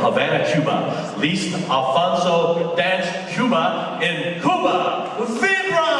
Havana, Cuba. Least Alfonso Dance Cuba in Cuba. Vibra!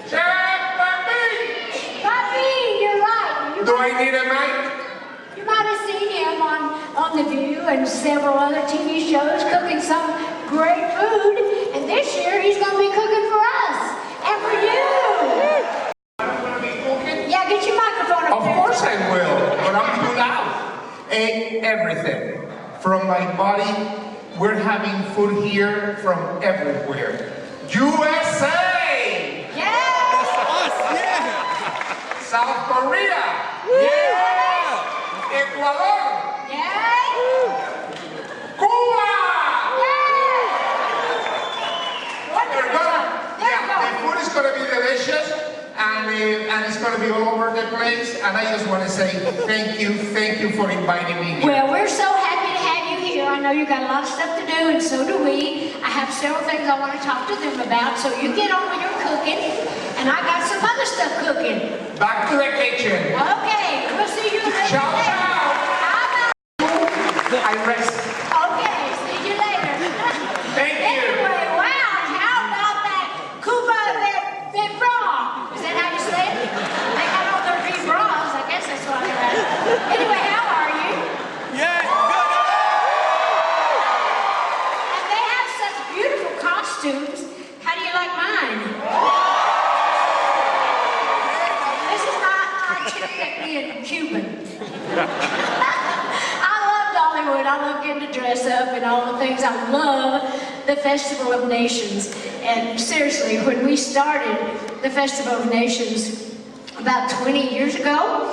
Chef Pepin! You're right. Do I need a mic? You might have seen him on The View and several other TV shows cooking some great food. And this year he's going to be cooking for us and for you. I'm going to be cooking? Yeah, get your microphone up Of there. course I will, but I'm too loud. Everything from my body. We're having food here from everywhere. USA! South Korea! Yeah! Ecuador! Yeah! Cuba! Yeah! We're the food is going to be delicious and it's going to be all over the place, and I just want to say thank you for inviting me here. Well, we're so happy to have you here. I know you got a lot of stuff to do, and so do we. I have several things I want to talk to them about, so you get on with your cooking, and I got some other stuff cooking. Back to the kitchen. Okay, we'll see you later. Ciao, ciao. I rest. Okay, see you later. Thank you. Anyway, wow, how about that Cuba Vibra? Is that how you say it? They got all their Vibras, I guess that's what they're at. Anyway, how are you? Yeah, good. And they have such beautiful costumes. How do you like mine? This is my Chilean Cuban. I love Dollywood. I love getting to dress up and all the things. I love the Festival of Nations. And seriously, when we started the Festival of Nations about 20 years ago,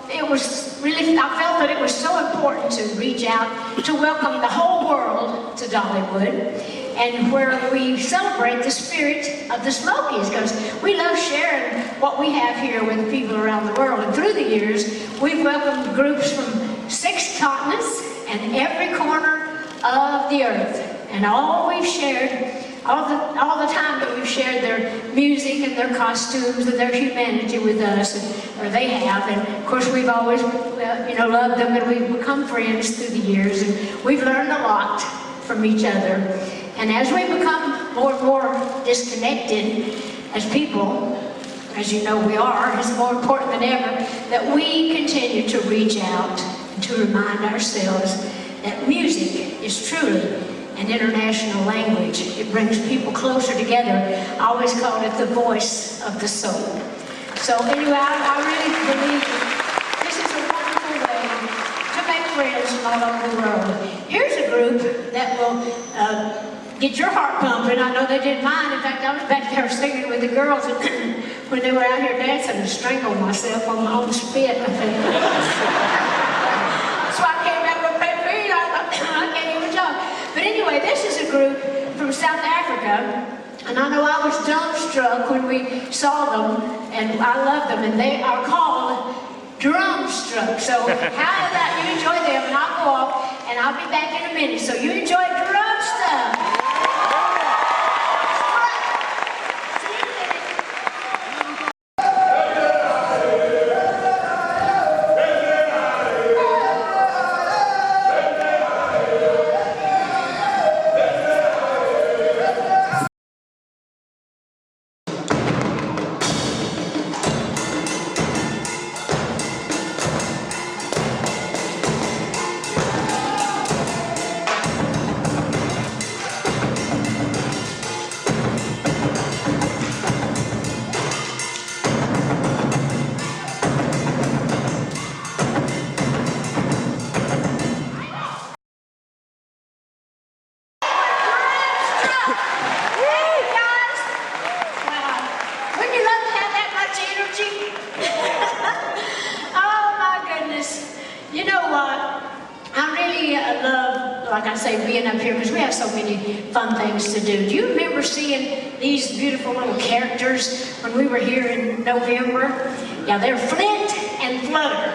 it was really, I felt that it was so important to reach out to welcome the whole world to Dollywood, and where we celebrate the spirit of the Smokies, because we love sharing what we have here with people around the world. And through the years, we've welcomed groups from 6 continents and every corner of the earth. And all we've shared, all the time that we've shared their music and their costumes and their humanity with us, or they have. And of course, we've always, loved them, and we've become friends through the years, and we've learned a lot from each other. And as we become more and more disconnected as people, as you know we are, it's more important than ever that we continue to reach out and to remind ourselves that music is truly an international language. It brings people closer together. I always call it the voice of the soul. So anyway, I really believe this is a wonderful way to make friends from all over the world. Here's a group that will get your heart pumping. I know they did mine. In fact, I was back there singing with the girls when they were out here dancing and strangled myself on my own spit, I think. So I came back with Pepin, I thought, I can't even talk. But anyway, this is a group from South Africa, and I know I was dumbstruck when we saw them, and I love them, and they are called Drumstruck. So how about you enjoy them, and I'll go off, and I'll be back in a minute. So you enjoy Drumstruck. Like I say, being up here, because we have so many fun things to do. Do you remember seeing these beautiful little characters when we were here in November? Yeah, they're Flint and Flutter,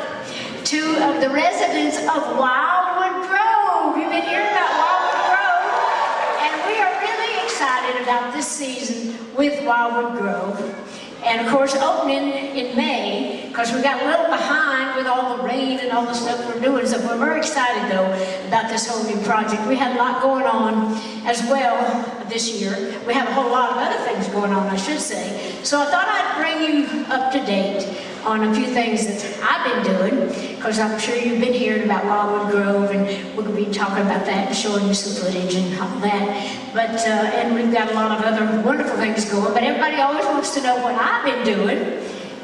two of the residents of Wildwood Grove. You've been hearing about Wildwood Grove, and we are really excited about this season with Wildwood Grove. And of course, opening in May, because we got a little behind with all the rain and all the stuff we're doing. So we're very excited though about this whole new project. We had a lot going on as well this year. We have a whole lot of other things going on, I should say. So I thought I'd bring you up to date on a few things that I've been doing, because I'm sure you've been hearing about Wildwood Grove, and we're going to be talking about that and showing you some footage and all that. But, and we've got a lot of other wonderful things going, but everybody always wants to know what I've been doing.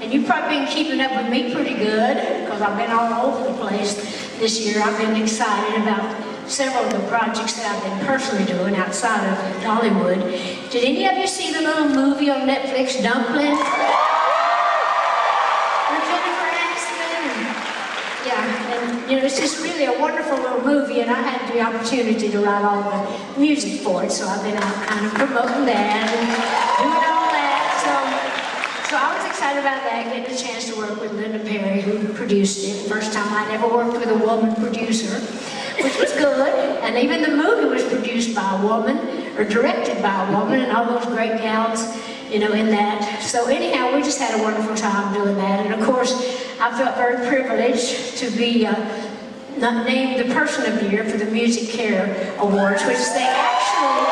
And you've probably been keeping up with me pretty good, because I've been all over the place this year. I've been excited about several of the projects that I've been personally doing outside of Dollywood. Did any of you see the little movie on Netflix, Dumpling? You know, it's just really a wonderful little movie, and I had the opportunity to write all the music for it, so I've been out kind of promoting that and doing all that. So I was excited about that, getting a chance to work with Linda Perry, who produced it. First time I'd ever worked with a woman producer, which was good. And even the movie was produced by a woman, or directed by a woman, and all those great gals, you know, in that. So anyhow, we just had a wonderful time doing that. And of course, I felt very privileged to be named the Person of the Year for the Music Care Awards, which they actually,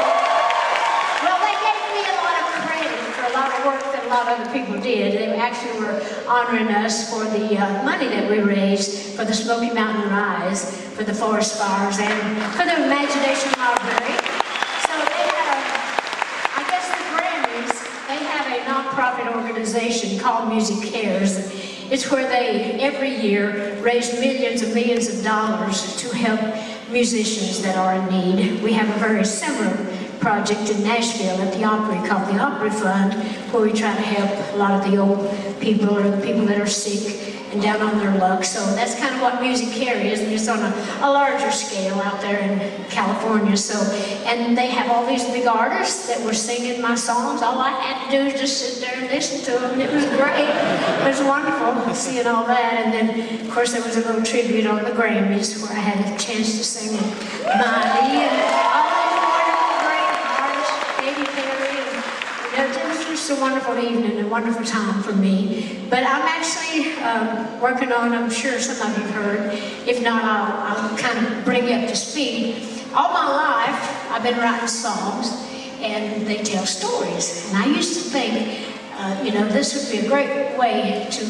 well, they gave me a lot of credit for a lot of work that a lot of other people did. They actually were honoring us for the money that we raised for the Smoky Mountain Rise, for the forest fires, and for the Imagination Library. So they had I guess the Grammys, they have a nonprofit organization called Music Cares. It's where they, every year, raise millions and millions of dollars to help musicians that are in need. We have a very similar project in Nashville at the Opry called the Opry Fund, where we try to help a lot of the old people or the people that are sick and down on their luck. So that's kind of what Music Care is, and it's on a larger scale out there in California. So, and they have all these big artists that were singing my songs. All I had to do was just sit there and listen to them. It was great. It was wonderful seeing all that. And then, of course, there was a little tribute on the Grammys where I had a chance to sing Miley and all these wonderful great artists, Katy Perry, and it was just a wonderful evening, a wonderful time for me. But I'm actually working on, I'm sure some of you have heard, if not, I'll kind of bring you up to speed. All my life, I've been writing songs, and they tell stories. And I used to think, you know, this would be a great way to,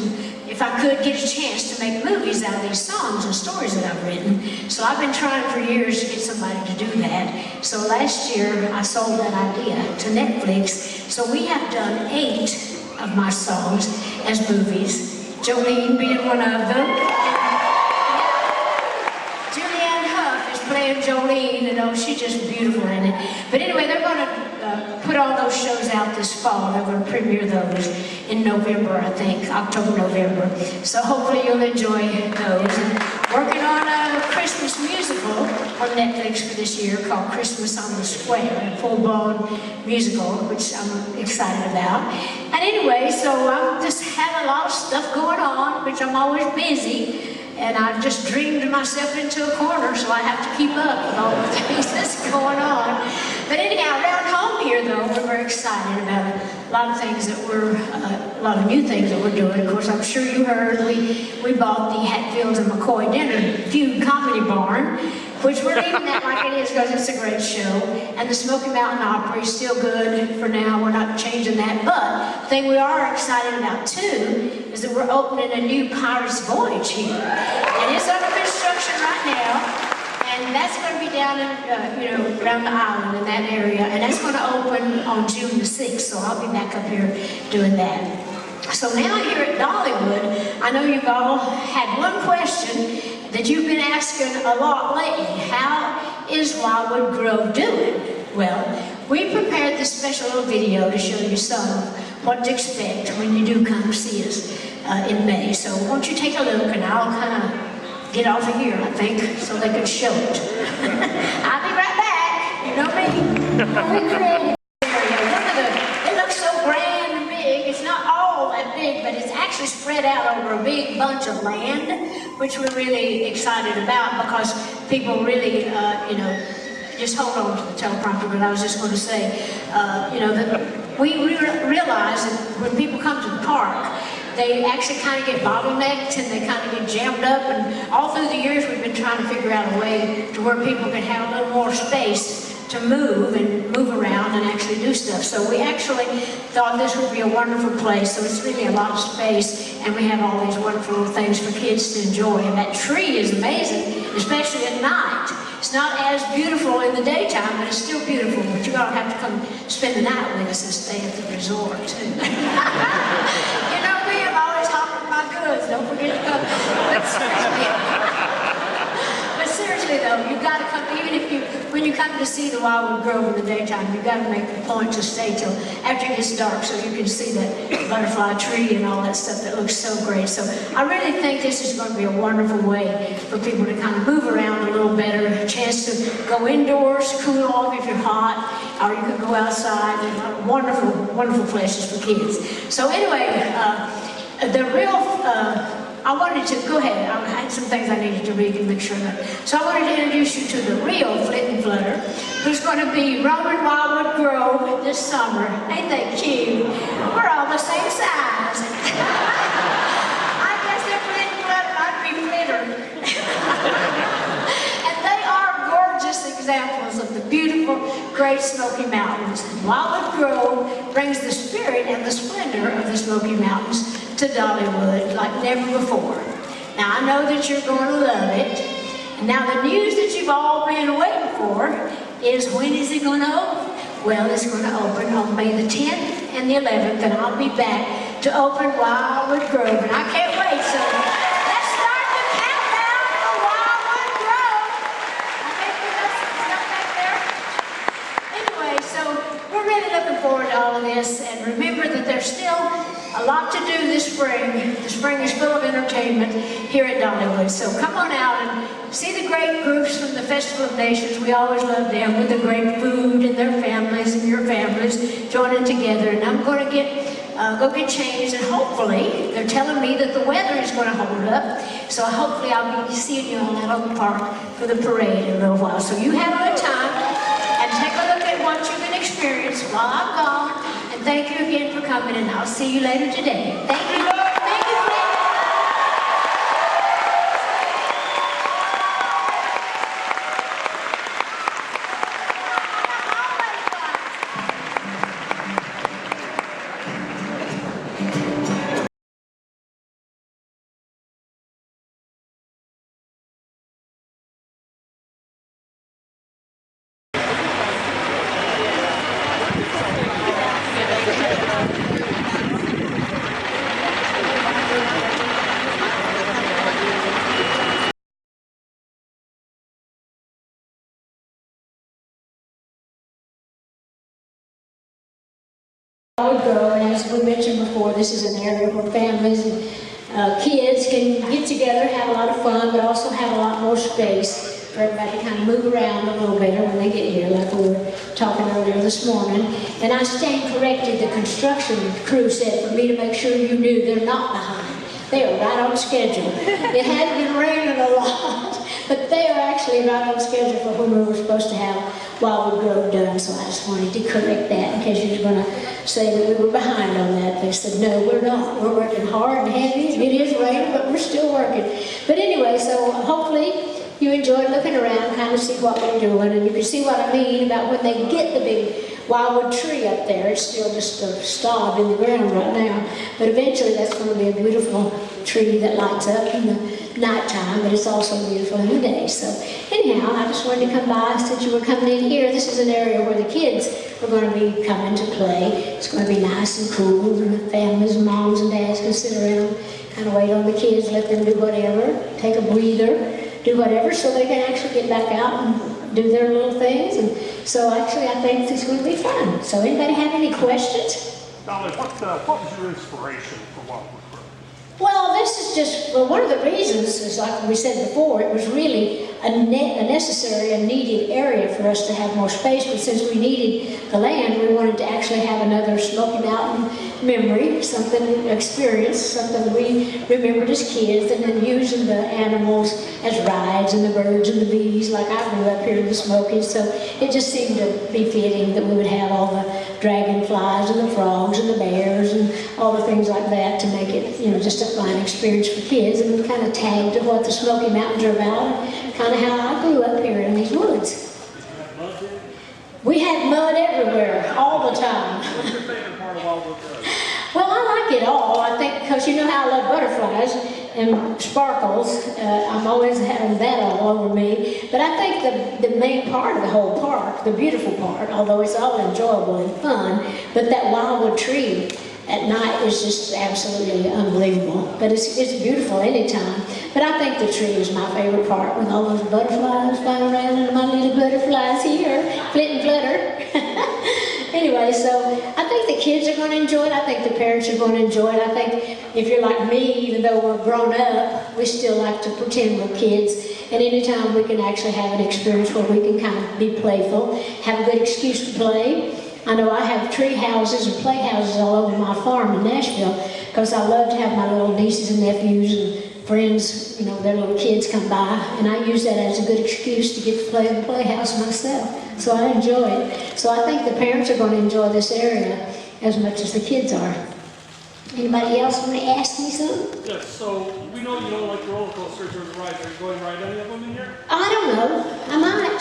if I could get a chance to make movies out of these songs and stories that I've written. So I've been trying for years to get somebody to do that. So last year, I sold that idea to Netflix. So we have done 8 of my songs as movies. Jolene being one of them. Julie Julianne Hough is playing Jolene, and oh, she's just beautiful in it. But anyway, they're going to put all those shows out this fall. They're going to premiere those in November, I think, October, November. So hopefully you'll enjoy those. And working on a Christmas musical on Netflix for this year called Christmas on the Square, a full-blown musical, which I'm excited about. And anyway, so I just have a lot of stuff going on, which I'm always busy. And I just dreamed myself into a corner, so I have to keep up with all the things that's going on. But anyhow, around home here, though, we're very excited about a lot of things that a lot of new things that we're doing. Of course, I'm sure you heard we bought the Hatfields and McCoy Dinner Feud Comedy Barn, which we're leaving that like it is because it's a great show. And the Smoky Mountain Opry is still good for now. We're not changing that. But the thing we are excited about, too, is that we're opening a new Pirates Voyage here. And it's under construction right now. And that's going to be down in, around the island in that area. And that's going to open on June the 6th. So I'll be back up here doing that. So now here at Dollywood, I know you've all had one question that you've been asking a lot lately. How is Wildwood Grove doing? Well, we prepared this special little video to show you some of what to expect when you do come see us in May. So won't you take a look, and I'll kind of get off of here, I think, so they can show it. I'll be right back. You know me. We created this area. Look at it looks so grand and big. It's not all that big, but it's actually spread out over a big bunch of land, which we're really excited about because people really, just hold on to the teleprompter, but I was just going to say, that we realize that when people come to the park, they actually kind of get bottlenecked and they kind of get jammed up, and all through the years we've been trying to figure out a way to where people can have a little more space to move around and actually do stuff. So we actually thought this would be a wonderful place. So it's really a lot of space, and we have all these wonderful little things for kids to enjoy. And that tree is amazing, especially at night. It's not as beautiful in the daytime, but it's still beautiful. But you're gonna have to come spend the night with us and stay at the resort too. You know me, I'm always talking about goods. Don't forget to come. But seriously though, you've got to come. Even if when you come to see the Wildwood Grove in the daytime, you've got to make the point to stay till after it gets dark, so you can see that butterfly tree and all that stuff that looks so great. So I really think this is going to be a wonderful way for people to kind of move around a little better, a chance to go indoors, cool off if you're hot, or you can go outside. And wonderful, wonderful places for kids. So anyway, I wanted to, go ahead, I had some things I needed to read and make sure that. So I wanted to introduce you to the real Flint and Flutter, who's going to be roaming Wildwood Grove this summer. Ain't they cute? We're all the same size. I guess they're Flint and Flutter, I'd be Flitter. And they are gorgeous examples of the beautiful Great Smoky Mountains. And Wildwood Grove brings the spirit and the splendor of the Smoky Mountains to Dollywood like never before. Now I know that you're going to love it. And now the news that you've all been waiting for is, when is it going to open? Well, it's going to open on May the 10th and the 11th, and I'll be back to open Wildwood Grove, and I can't wait. So let's start the countdown for Wildwood Grove. I think we got some stuff back there. Anyway, so we're really looking forward to all of this, and remember that there's still a lot to do this spring. The spring is full of entertainment here at Dollywood. So come on out and see the great groups from the Festival of Nations. We always love them, with the great food and their families and your families joining together. And I'm going to go get changed, and hopefully, they're telling me that the weather is going to hold up. So hopefully I'll be seeing you all out on the park for the parade in a little while. So you have a good time and take a look at what you can experience while I'm gone. And thank you again for coming, and I'll see you later today. Thank you. Thank you, Flint. Wildwood Grove, and as we mentioned before, this is an area where families and kids can get together, have a lot of fun, but also have a lot more space for everybody to kind of move around a little better when they get here, like we were talking earlier this morning. And I stand corrected, the construction crew said for me to make sure you knew they're not behind. They are right on schedule. It has been raining a lot, but they are actually right on schedule for when we were supposed to have Wildwood Grove done, so I just wanted to correct that in case you were going to say that we were behind on that. They said, no, we're not. We're working hard and heavy, and it is raining, but we're still working. But anyway, so hopefully you enjoyed looking around, kind of see what we're doing, and you can see what I mean about when they get the big wildwood tree up there. It's still just a stalk in the ground right now, but eventually that's going to be a beautiful tree that lights up in the nighttime, but it's also beautiful in the day. So anyhow, I just wanted to come by since you were coming in here. This is an area where the kids are going to be coming to play. It's going to be nice and cool, and the families, moms and dads can sit around, kind of wait on the kids, let them do whatever, take a breather, do whatever, so they can actually get back out and do their little things. And so actually I think it's going to be fun. So anybody have any questions? Dolly, what was your inspiration for Wildwood Grove? Well, this is just, well, one of the reasons is like we said before, it was really a necessary and needed area for us to have more space, but since we needed the land, we wanted to actually have another Smoky Mountain memory, something, experience, something we remembered as kids, and then using the animals as rides, and the birds and the bees, like I grew up here in the Smokies, so it just seemed to be fitting that we would have all the dragonflies and the frogs and the bears and all the things like that to make it, you know, just a fun experience for kids, and we kind of tagged to what the Smoky Mountains are about, and kind of how I grew up here in these woods. We had mud everywhere, all the time. What's your favorite part of Wildwood Grove? Well, I like it all, I think, because you know how I love butterflies and sparkles. I'm always having that all over me. But I think the main part of the whole park, the beautiful part, although it's all enjoyable and fun, but that wildwood tree at night is just absolutely unbelievable. But it's beautiful anytime. But I think the tree is my favorite part, with all those butterflies flying around, and my little butterflies here, flit and flutter. Anyway, so I think the kids are going to enjoy it. I think the parents are going to enjoy it. I think if you're like me, even though we're grown up, we still like to pretend we're kids. And anytime we can actually have an experience where we can kind of be playful, have a good excuse to play. I know I have tree houses and playhouses all over my farm in Nashville, because I love to have my little nieces and nephews and friends, you know, their little kids come by, and I use that as a good excuse to get to play in the playhouse myself. So I enjoy it. So I think the parents are going to enjoy this area as much as the kids are. Anybody else want to ask me something? Yes, so we know you don't like roller coasters or rides. Are you going to ride any of them in here? I don't know. I might.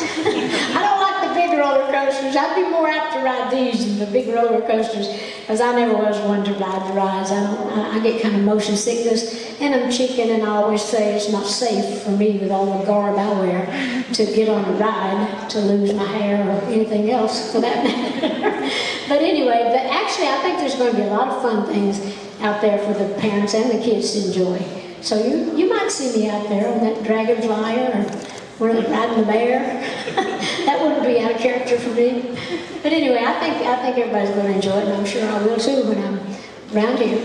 I don't like the big roller coasters. I'd be more apt to ride these than the big roller coasters, because I never was one to ride the rides. I get kind of motion sickness, and I'm chicken, and I always say it's not safe for me with all the garb I wear to get on a ride, to lose my hair or anything else for that matter. But anyway, but actually I think there's going to be a lot of fun things out there for the parents and the kids to enjoy. So you might see me out there on that dragonfly, or riding the bear. That wouldn't be out of character for me. But anyway, I think everybody's going to enjoy it, and I'm sure I will too when I'm around here.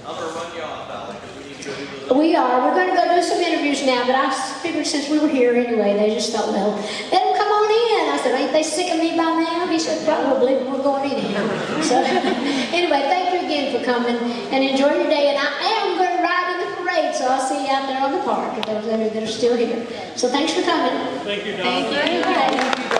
I'm going to run you off, Dolly, because we need to go do the... We are. We're going to go do some interviews now, but I figured since we were here anyway, they just thought, well, let them come on in. I said, ain't they sick of me by now? He said, probably, but we're going in here. So anyway, thank you again for coming, and enjoy your day. And I am going to ride in the parade, so I'll see you out there on the park, if those that are still here. So thanks for coming. Thank you, Dolly. Thank you.